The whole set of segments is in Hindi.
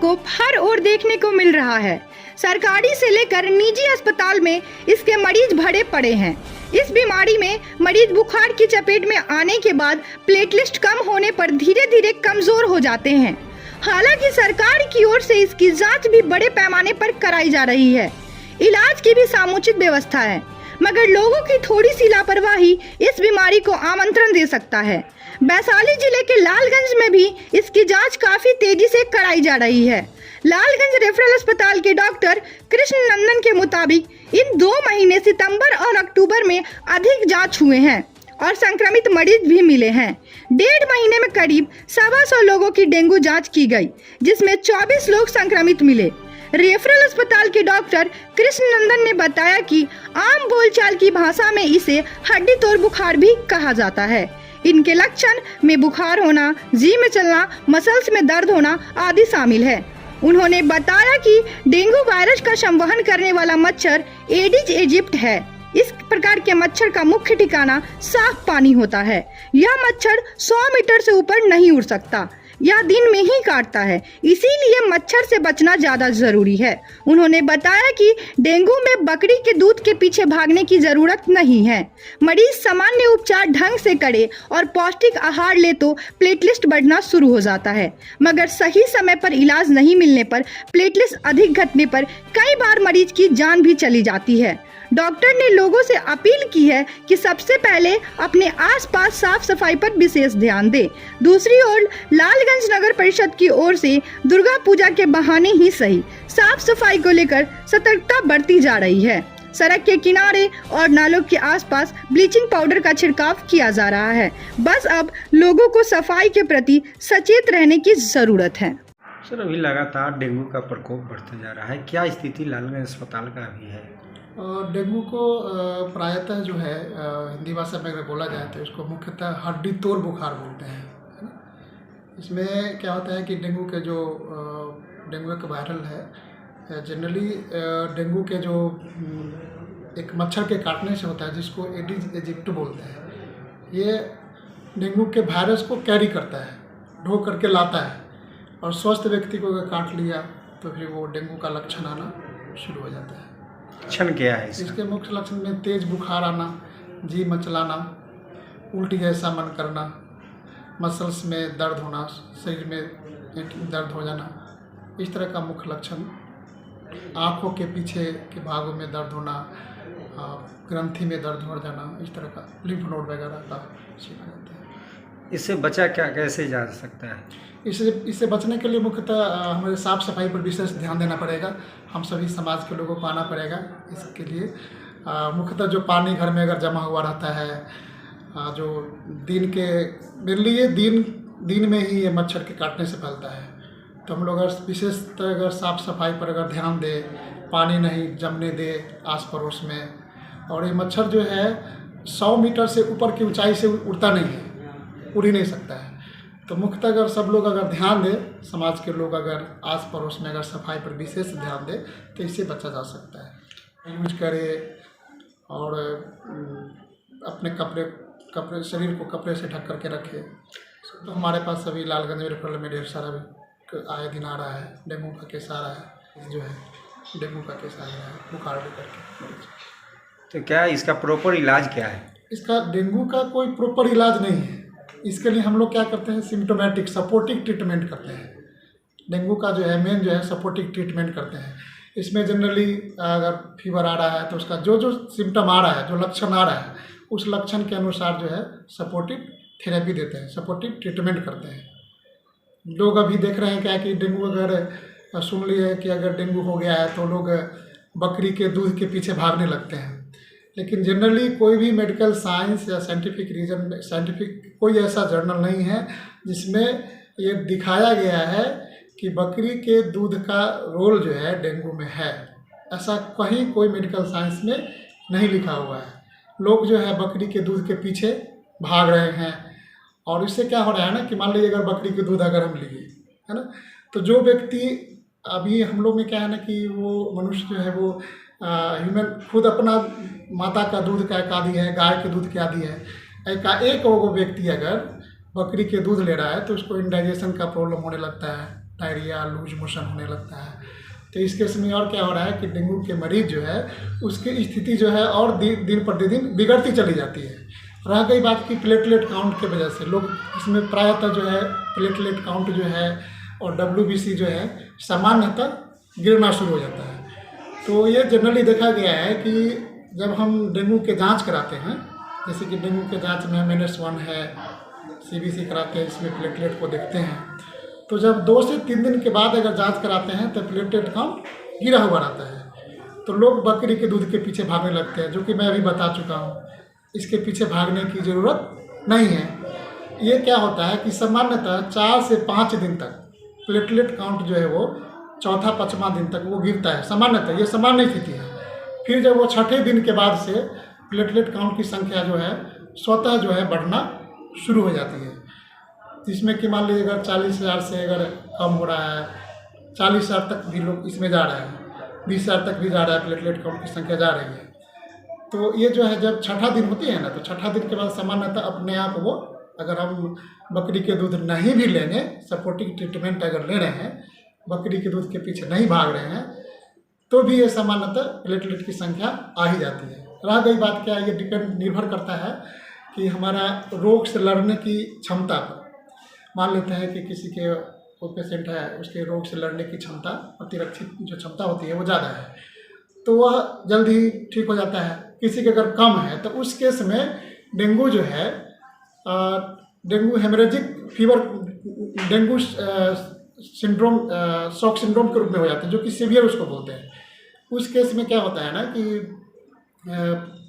प्रकोप हर ओर देखने को मिल रहा है। सरकारी से लेकर निजी अस्पताल में इसके मरीज भरे पड़े हैं। इस बीमारी में मरीज बुखार की चपेट में आने के बाद प्लेटलेट कम होने पर धीरे धीरे कमजोर हो जाते हैं। हालांकि सरकार की ओर से इसकी जांच भी बड़े पैमाने पर कराई जा रही है। इलाज की भी समुचित व्यवस्था है, मगर लोगों की थोड़ी सी लापरवाही इस बीमारी को आमंत्रण दे सकता है। वैशाली जिले के लालगंज में भी इसकी जांच काफी तेजी से कराई जा रही है। लालगंज रेफरल अस्पताल के डॉक्टर कृष्ण नंदन के मुताबिक इन 2 महीने सितंबर और अक्टूबर में अधिक जांच हुए हैं और संक्रमित मरीज भी मिले हैं। 1.5 महीने में करीब 125 लोगों की डेंगू जांच की गई, जिसमें 24 लोग संक्रमित मिले। रेफरल अस्पताल के डॉक्टर कृष्ण नंदन ने बताया कि आम बोलचाल की भाषा में इसे हड्डी तोड़ बुखार भी कहा जाता है। इनके लक्षण में बुखार होना, जी में चलना, मसल्स में दर्द होना आदि शामिल है। उन्होंने बताया कि डेंगू वायरस का संवहन करने वाला मच्छर एडिस एजिप्टी है। इस प्रकार के मच्छर का मुख्य ठिकाना साफ पानी होता है। यह मच्छर 100 मीटर से ऊपर नहीं उड़ सकता। यह दिन में ही काटता है, इसीलिए मच्छर से बचना ज्यादा जरूरी है। उन्होंने बताया कि डेंगू में बकरी के दूध के पीछे भागने की जरूरत नहीं है। मरीज सामान्य उपचार ढंग से करे और पौष्टिक आहार ले तो प्लेटलेट बढ़ना शुरू हो जाता है, मगर सही समय पर इलाज नहीं मिलने पर प्लेटलेट अधिक घटने पर कई बार मरीज की जान भी चली जाती है। डॉक्टर ने लोगों से अपील की है कि सबसे पहले अपने आसपास साफ सफाई पर विशेष ध्यान दें। दूसरी ओर लालगंज नगर परिषद की ओर से दुर्गा पूजा के बहाने ही सही साफ सफाई को लेकर सतर्कता बरती जा रही है। सड़क के किनारे और नालों के आसपास ब्लीचिंग पाउडर का छिड़काव किया जा रहा है। बस अब लोगों को सफाई के प्रति सचेत रहने की जरूरत है। सर, अभी लगातार डेंगू का प्रकोप बढ़ता जा रहा है, क्या स्थिति लालगंज अस्पताल का अभी है? डेंगू को प्रायतः जो है हिंदी भाषा में अगर बोला जाए तो इसको मुख्यतः हड्डी तोड़ बुखार बोलते हैं, है ना। इसमें क्या होता है कि डेंगू के जो डेंगू एक वायरल है। जनरली डेंगू के जो एक मच्छर के काटने से होता है, जिसको एडिस एजिप्टी बोलते हैं। ये डेंगू के वायरस को कैरी करता है, ढो करके लाता है, और स्वस्थ व्यक्ति को अगर काट लिया तो फिर वो डेंगू का लक्षण आना शुरू हो जाता है। लक्षण क्या है इसके मुख्य लक्षण में तेज बुखार आना, जी मचलाना, उल्टी जैसा मन करना, मसल्स में दर्द होना, शरीर में दर्द हो जाना, इस तरह का मुख्य लक्षण। आँखों के पीछे के भागों में दर्द होना, ग्रंथि में दर्द हो जाना, इस तरह का लिम्फ नोड वगैरह का शिकायत होता है। इससे बचा कैसे जा सकता है? इससे बचने के लिए मुख्यतः हमें साफ़ सफाई पर विशेष ध्यान देना पड़ेगा। हम सभी समाज के लोगों को आना पड़ेगा इसके लिए। मुख्यतः जो पानी घर में अगर जमा हुआ रहता है, जो दिन के मेनली ये दिन में ही ये मच्छर के काटने से फैलता है, तो हम लोग अगर विशेषतः अगर साफ़ सफाई पर अगर ध्यान दें, पानी नहीं जमने दे आस पड़ोस में, और ये मच्छर जो है 100 मीटर से ऊपर की ऊंचाई से उड़ता नहीं है, उड़ ही नहीं सकता है। तो मुख्यतः अगर सब लोग अगर ध्यान दें, समाज के लोग अगर आस पड़ोस में अगर सफाई पर विशेष ध्यान दें, तो इससे बचा जा सकता है। यूज करें और अपने कपड़े शरीर को कपड़े से ढक करके रखें। तो हमारे पास अभी लालगंज रेफरल में ढेर सारा आए दिन आ रहा है, डेंगू का केस आ रहा है, जो है डेंगू का केस आ रहा है बुखार लेकर के। तो क्या इसका प्रॉपर इलाज क्या है? इसका डेंगू का कोई प्रॉपर इलाज नहीं है। इसके लिए हम लोग क्या करते हैं, सिम्टोमेटिक सपोर्टिव ट्रीटमेंट करते हैं। डेंगू का जो है मेन जो है सपोर्टिव ट्रीटमेंट करते हैं। इसमें जनरली अगर फीवर आ रहा है तो उसका जो सिम्टम आ रहा है, जो लक्षण आ रहा है, उस लक्षण के अनुसार जो है सपोर्टिव थेरेपी देते हैं, सपोर्टिव ट्रीटमेंट करते हैं। लोग अभी देख रहे हैं क्या कि डेंगू अगर सुन लिए कि अगर डेंगू हो गया है तो लोग बकरी के दूध के पीछे भागने लगते हैं। लेकिन जनरली कोई भी मेडिकल साइंस या साइंटिफिक कोई ऐसा जर्नल नहीं है जिसमें ये दिखाया गया है कि बकरी के दूध का रोल जो है डेंगू में है। ऐसा कहीं कोई मेडिकल साइंस में नहीं लिखा हुआ है। लोग जो है बकरी के दूध के पीछे भाग रहे हैं, और इससे क्या हो रहा है ना कि मान लीजिए अगर बकरी के दूध अगर हम लिए, है ना, तो जो व्यक्ति अभी हम लोग में क्या है ना कि वो मनुष्य जो है वो ह्यूमन खुद अपना माता का दूध का एक आदी है, गाय के दूध के आदी है। एक वो व्यक्ति अगर बकरी के दूध ले रहा है तो उसको इंडाइजेशन का प्रॉब्लम होने लगता है, डायरिया, लूज मोशन होने लगता है। तो इस केस में और क्या हो रहा है कि डेंगू के मरीज जो है उसकी स्थिति जो है और दिन प्रतिदिन बिगड़ती चली जाती है। रह गई बात की प्लेटलेट काउंट की वजह से, लोग इसमें प्रायतः जो है प्लेटलेट काउंट जो है और WBC जो है सामान्यतः गिरना शुरू हो जाता है। तो ये जनरली देखा गया है कि जब हम डेंगू के जांच कराते हैं, जैसे कि डेंगू के जांच में MNS1 है, CBC कराते हैं, इसमें प्लेटलेट को देखते हैं, तो जब 2 से 3 दिन के बाद अगर जांच कराते हैं तो प्लेटलेट काउंट गिरा हुआ रहता है। तो लोग बकरी के दूध के पीछे भागने लगते हैं, जो कि मैं अभी बता चुका हूँ। इसके पीछे भागने की ज़रूरत नहीं है। ये क्या होता है कि सामान्यतः 4 से 5 दिन तक प्लेटलेट काउंट जो है वो चौथा 5वां दिन तक वो गिरता है सामान्यतः, ये सामान्य स्थिति है। फिर जब वो 6ठे दिन के बाद से प्लेटलेट काउंट की संख्या जो है स्वतः जो है बढ़ना शुरू हो जाती है, जिसमें कि मान लीजिए अगर 40,000 से अगर कम हो रहा है, 40,000 तक भी लोग इसमें जा रहे हैं, 20,000 तक भी जा रहा है, प्लेटलेट काउंट की संख्या जा रही है। तो ये जो है जब 6ठा दिन होती है ना, तो 6ठा दिन के बाद सामान्यतः अपने आप वो, अगर हम बकरी के दूध नहीं भी लेंगे, सपोर्टिव ट्रीटमेंट अगर ले रहे हैं, बकरी के दूध के पीछे नहीं भाग रहे हैं, तो भी ये सामान्यतः प्लेटलेट की संख्या आ ही जाती है। रह गई बात क्या, ये निर्भर करता है कि हमारा रोग से लड़ने की क्षमता पर। मान लेते हैं कि किसी के कोई पेशेंट है, उसके रोग से लड़ने की क्षमता, प्रतिरक्षित जो क्षमता होती है वो ज़्यादा है, तो वह जल्द ही ठीक हो जाता है। किसी के अगर कम है तो उस केस में डेंगू जो है, dengue haemorrhagic fever, dengue syndrome, shock syndrome के रूप में हो जाते हैं, जो कि सीवियर उसको बोलते हैं। उस केस में क्या होता है ना कि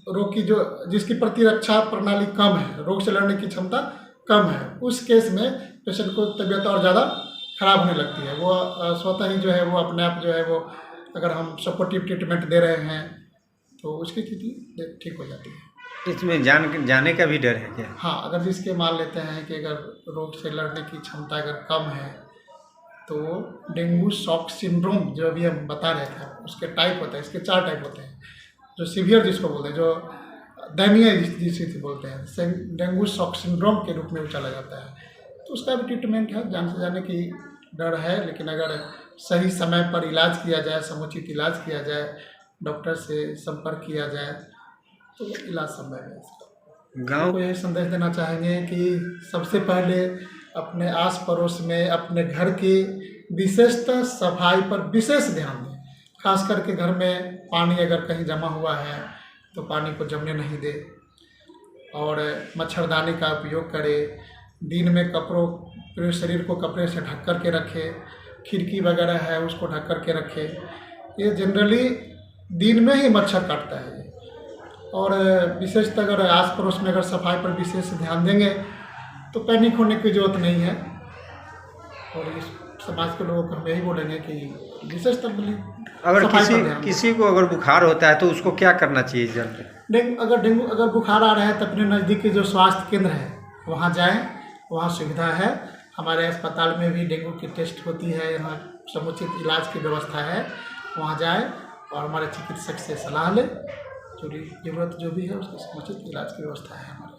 रोग की जो, जिसकी प्रतिरक्षा प्रणाली कम है, रोग से लड़ने की क्षमता कम है, उस केस में पेशेंट को तबीयत और ज़्यादा खराब होने लगती है। वो स्वतः ही जो है वो अपने आप जो है वो, अगर हम सपोर्टिव ट्रीटमेंट दे रहे हैं तो उसकी स्थिति ठीक हो जाती है। इसमें जाने का भी डर है क्या? हाँ, अगर जिसके मान लेते हैं कि अगर रोग से लड़ने की क्षमता अगर कम है, तो डेंगू शॉक सिंड्रोम जो अभी हम बता रहे थे, उसके टाइप होता है, इसके 4 टाइप होते हैं। जो सीवियर जिसको बोलते हैं, जो दयनीय स्थिति बोलते हैं, डेंगू शॉक सिंड्रोम के रूप में वो चला जाता है। तो उसका भी ट्रीटमेंट है, जान से जाने की डर है, लेकिन अगर सही समय पर इलाज किया जाए, समुचित इलाज किया जाए, डॉक्टर से संपर्क किया जाए, तो इलाज संभव है इसका। गाँव को यही संदेश देना चाहेंगे कि सबसे पहले अपने आस पड़ोस में, अपने घर की विशेषतः सफाई पर विशेष ध्यान दें। खास करके घर में पानी अगर कहीं जमा हुआ है तो पानी को जमने नहीं दे, और मच्छरदानी का उपयोग करें। दिन में पूरे शरीर को कपड़े से ढक कर के रखें, खिड़की वगैरह है उसको ढक कर के रखें। ये जनरली दिन में ही मच्छर काटता है। और विशेषतः अगर आस पड़ोस में अगर सफाई पर विशेष ध्यान देंगे तो पैनिक होने की जरूरत नहीं है। और इस समाज के लोगों को हम यही बोलेंगे कि विशेषतः अगर किसी को अगर बुखार होता है तो उसको क्या करना चाहिए जल्द? डेंगू अगर बुखार आ रहा है तो अपने नज़दीक के जो स्वास्थ्य केंद्र है वहाँ जाएं, वहाँ सुविधा है। हमारे अस्पताल में भी डेंगू की टेस्ट होती है, यहाँ समुचित इलाज की व्यवस्था है। वहाँ जाएं और हमारे चिकित्सक से सलाह लें, जो ज़रूरत जो भी है उसका समुचित इलाज की व्यवस्था है हमारे।